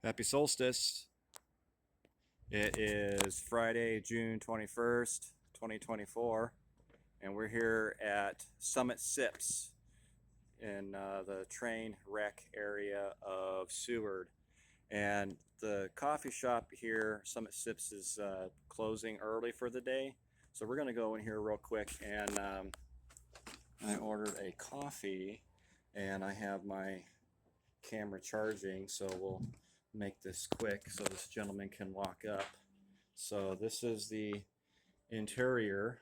Happy solstice. It is Friday, June 21st, 2024, and we're here at Summit Sips in the Train Wreck area of Seward. And the coffee shop here, Summit Sips, is closing early for the day. So we're going to go in here real quick, and I ordered a coffee, and I have my camera charging, so we'll make this quick so this gentleman can walk up. So this is the interior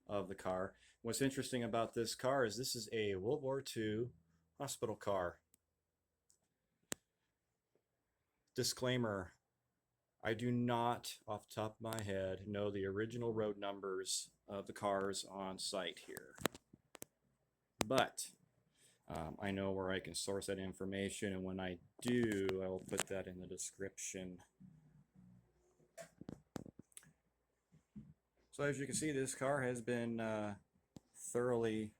of the car. What's interesting about this car is this is a World War II hospital car. Disclaimer, I do not, off the top of my head, know the original road numbers of the cars on site here. But I know where I can source that information, and when I do, I will put that in the description. So as you can see, this car has been thoroughly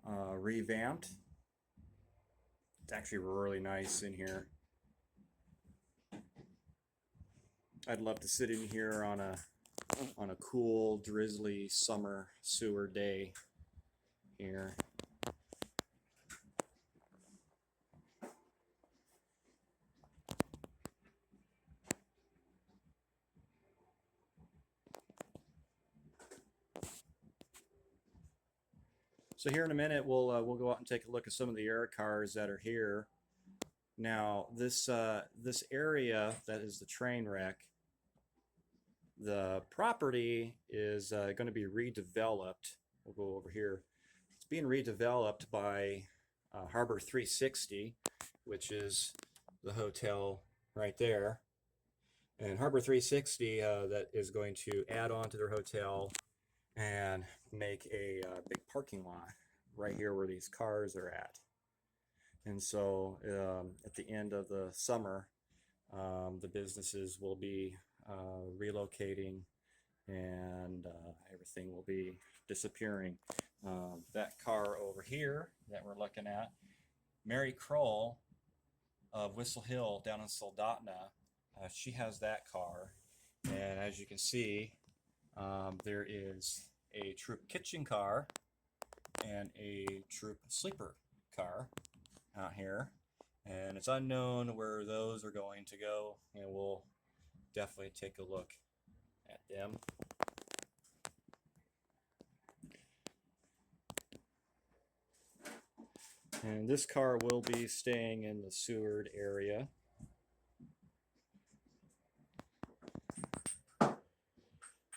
revamped. It's actually really nice in here. I'd love to sit in here on a cool, drizzly summer Seward day here. So here in a minute, we'll go out and take a look at some of the air cars that are here. Now, this area that is the train wreck, the property is going to be redeveloped. We'll go over here. It's being redeveloped by Harbor 360, which is the hotel right there. And Harbor 360 that is going to add on to their hotel and make a big parking lot right here where these cars are at. And so at the end of the summer, the businesses will be relocating, and everything will be disappearing. That car over here that we're looking at, Mary Kroll of Whistle Hill down in Soldotna, she has that car. And as you can see, there is a troop kitchen car and a troop sleeper car out here, and it's unknown where those are going to go, and we'll definitely take a look at them. And this car will be staying in the Seward area.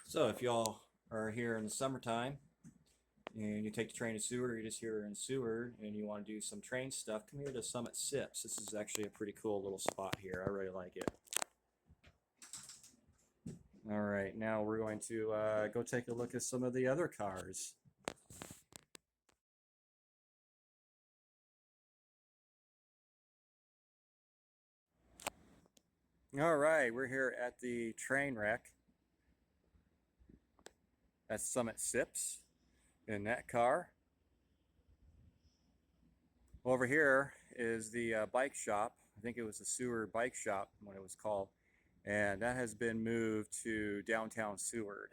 So if y'all are here in the summertime and you take the train to Seward, or you're just here in Seward and you want to do some train stuff, come here to Summit Sips. This is actually a pretty cool little spot here. I really like it. All right, now we're going to go take a look at some of the other cars. All right, we're here at the train wreck. That's Summit Sips in that car. Over here is the bike shop. I think it was the Seward Bike Shop when it was called, and that has been moved to downtown Seward.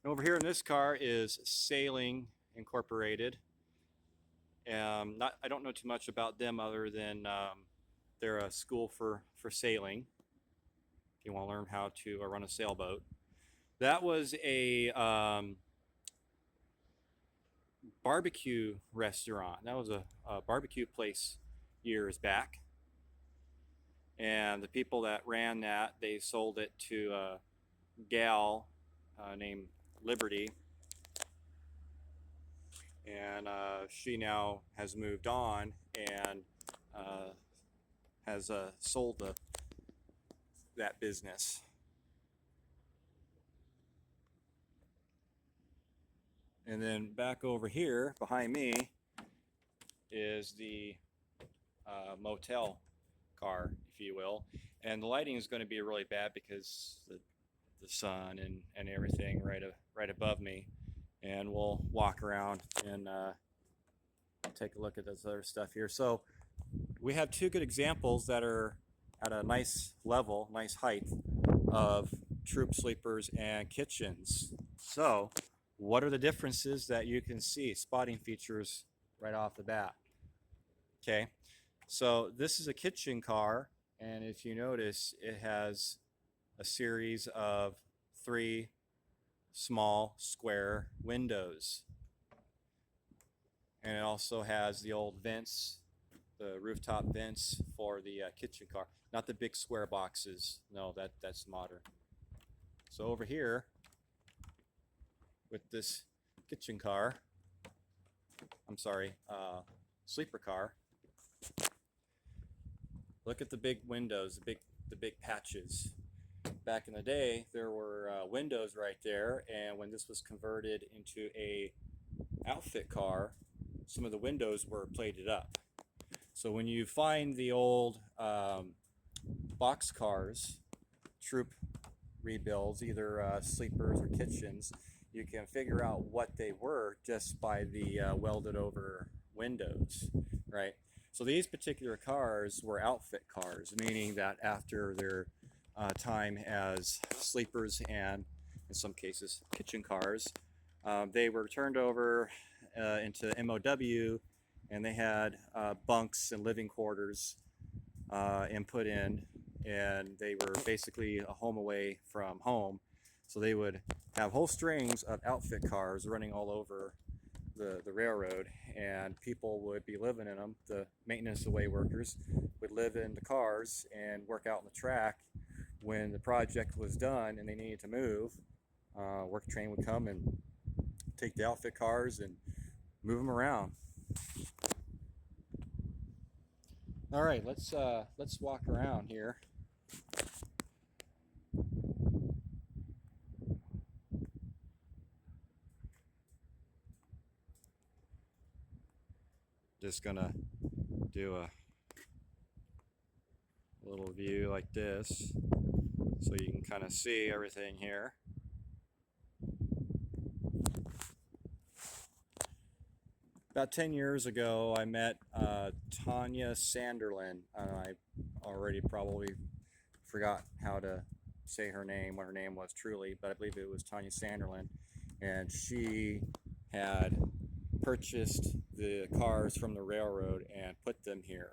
Over here in this car is Sailing Incorporated. I don't know too much about them other than they're a school for sailing. If you want to learn how to run a sailboat. That was a barbecue restaurant. That was a barbecue place years back. And the people that ran that, they sold it to a gal named Liberty. And she now has moved on and has sold that business. And then back over here behind me is the motel car, if you will. And the lighting is going to be really bad because the sun and everything right above me. And we'll walk around and take a look at this other stuff here. So we have two good examples that are at a nice level, nice height of troop sleepers and kitchens. So what are the differences that you can see, spotting features right off the bat? Okay, so this is a kitchen car, and if you notice, it has a series of 3 small square windows. And it also has the old vents, the rooftop vents for the kitchen car. Not the big square boxes. No, that's modern. So over here, with this kitchen car, I'm sorry, sleeper car, look at the big windows, the big patches. Back in the day, there were windows right there, and when this was converted into a outfit car, some of the windows were plated up. So when you find the old box cars, troop rebuilds, either sleepers or kitchens, you can figure out what they were just by the welded over windows, right? So these particular cars were outfit cars, meaning that after their time as sleepers and in some cases kitchen cars, they were turned over into MOW, and they had bunks and living quarters and put in, and they were basically a home away from home. So they would have whole strings of outfit cars running all over the railroad, and people would be living in them. The maintenance away workers would live in the cars and work out on the track. When the project was done and they needed to move, work train would come and take the outfit cars and move them around. All right, let's walk around here. Just gonna do a little view like this so you can kind of see everything here. About 10 years ago, I met Tanya Sanderlin. I already probably forgot how to say her name, what her name was truly, but I believe it was Tanya Sanderlin. And she had purchased the cars from the railroad and put them here.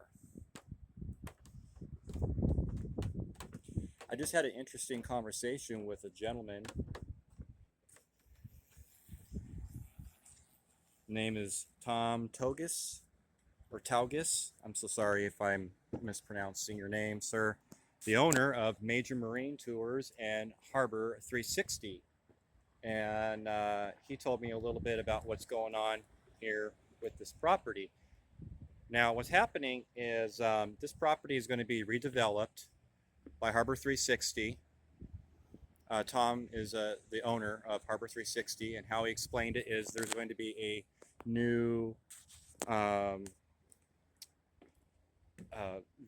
I just had an interesting conversation with a gentleman. Name is Tom Togis, or Taugis. I'm so sorry if I'm mispronouncing your name, sir. The owner of Major Marine Tours and Harbor 360. And he told me a little bit about what's going on here with this property. Now, what's happening is this property is going to be redeveloped by Harbor 360. Tom is the owner of Harbor 360, and how he explained it is there's going to be a new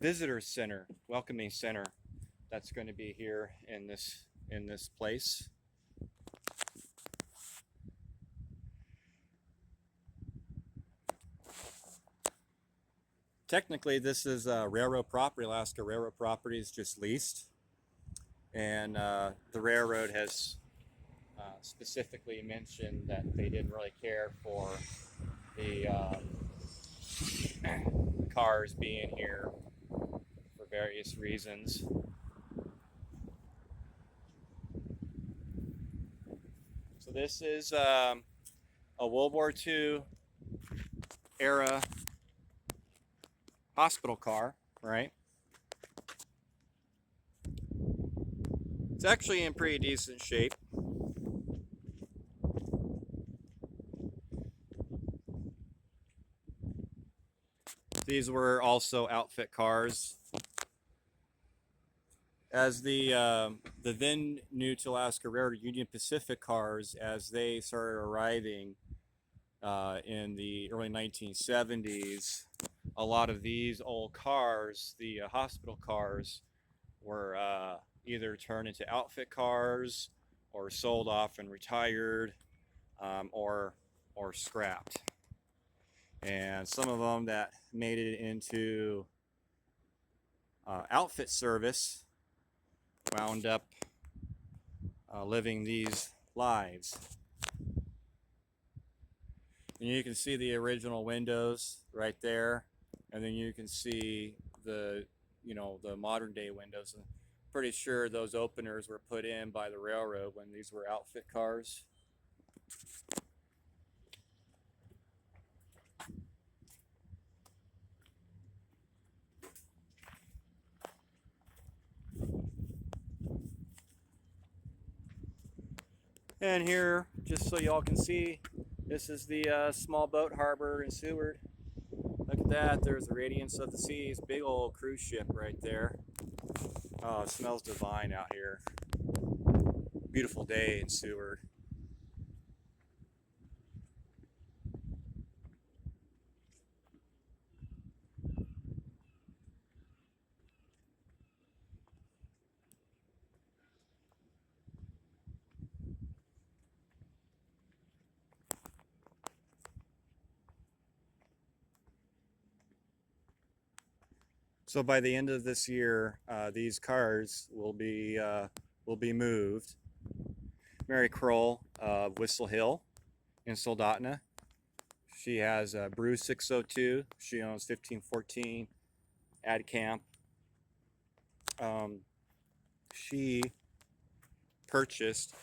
visitor center, welcoming center, that's going to be here in this place. Technically, this is railroad property. Alaska Railroad property is just leased, and the railroad has specifically mentioned that they didn't really care for the cars being here for various reasons. So this is a World War II era hospital car, right? It's actually in pretty decent shape. These were also outfit cars. As the then new to Alaska Railroad Union Pacific cars, as they started arriving in the early 1970s, a lot of these old cars, the hospital cars, were either turned into outfit cars or sold off and retired, or scrapped. and some of them that made it into outfit service wound up living these lives. And you can see the original windows right there, and then you can see the the modern day windows. And pretty sure those openers were put in by the railroad when these were outfit cars. And here, just so y'all can see, this is the small boat harbor in Seward. Look at that, there's the radiance of the seas, big old cruise ship right there. Oh, it smells divine out here. Beautiful day in Seward. So by the end of this year, these cars will be moved. Mary Kroll of Whistle Hill in Soldotna. She has a Brew 602. She owns 1514 Ad Camp. She purchased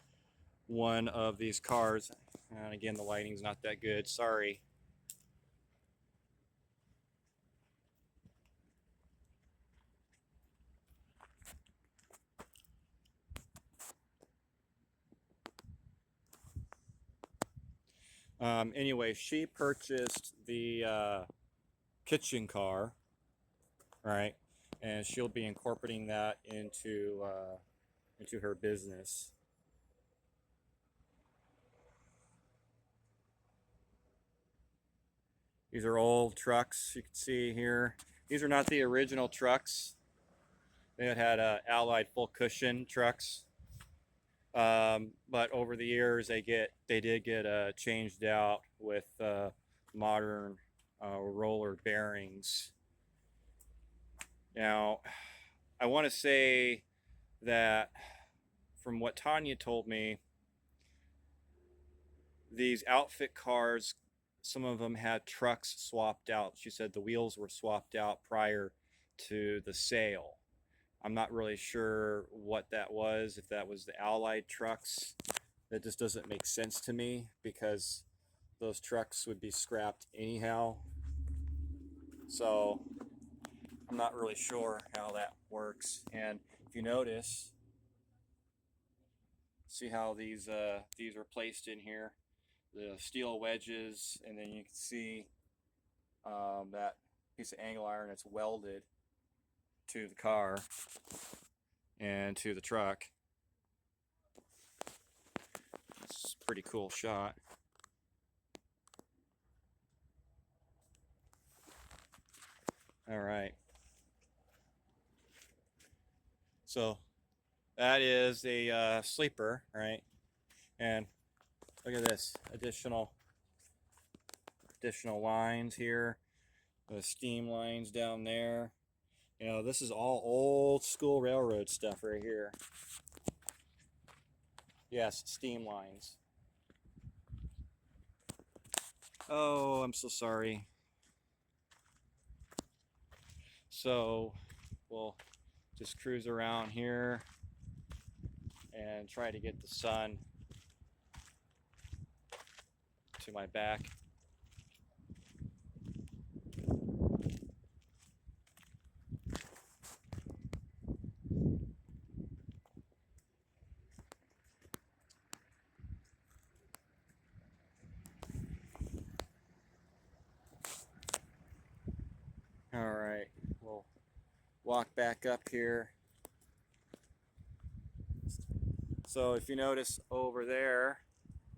one of these cars, and again, the lighting's not that good. Sorry. Anyway, she purchased the kitchen car, right? And she'll be incorporating that into her business. These are old trucks you can see here. These are not the original trucks. They had Allied full cushion trucks. But over the years they did get changed out with modern roller bearings. Now, I want to say that from what Tanya told me, these outfit cars, some of them had trucks swapped out. She said the wheels were swapped out prior to the sale. I'm not really sure what that was, if that was the Allied trucks. That just doesn't make sense to me because those trucks would be scrapped anyhow. So I'm not really sure how that works. And if you notice, see how these are placed in here, the steel wedges, and then you can see that piece of angle iron that's welded to the car and to the truck. It's a pretty cool shot. All right. So that is a sleeper, right? And look at this, additional lines here, the steam lines down there. You know, this is all old school railroad stuff right here. Yes, steam lines. Oh, I'm so sorry. So we'll just cruise around here and try to get the sun to my back. All right, we'll walk back up here. So if you notice over there,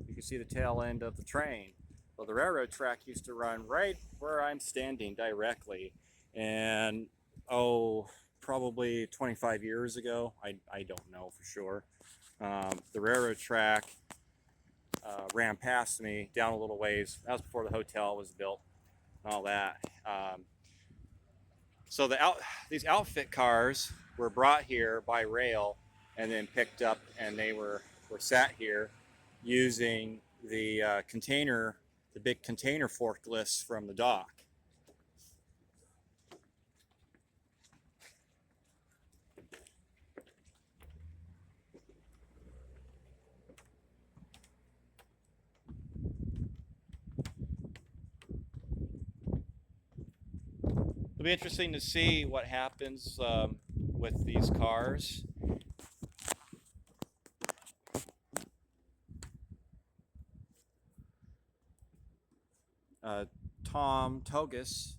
you can see the tail end of the train. Well, the railroad track used to run right where I'm standing directly. And probably 25 years ago, I don't know for sure, the railroad track ran past me down a little ways. That was before the hotel was built. and all that. So these outfit cars were brought here by rail and then picked up, and they were sat here using the the big container forklifts from the dock. It'll be interesting to see what happens with these cars. Tom Togus,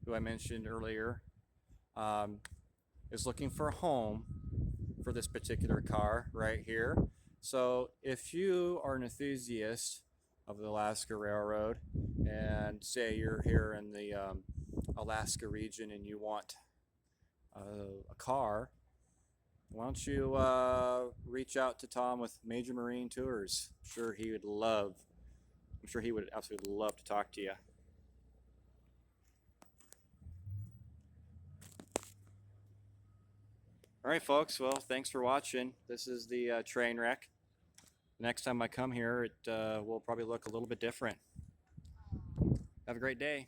who I mentioned earlier, is looking for a home for this particular car right here. So if you are an enthusiast of the Alaska Railroad and say you're here in the Alaska region and you want a car, why don't you reach out to Tom with Major Marine Tours? I'm sure he would absolutely love to talk to you. All right, folks. Well, thanks for watching. This is the train wreck. Next time I come here, it will probably look a little bit different. Have a great day.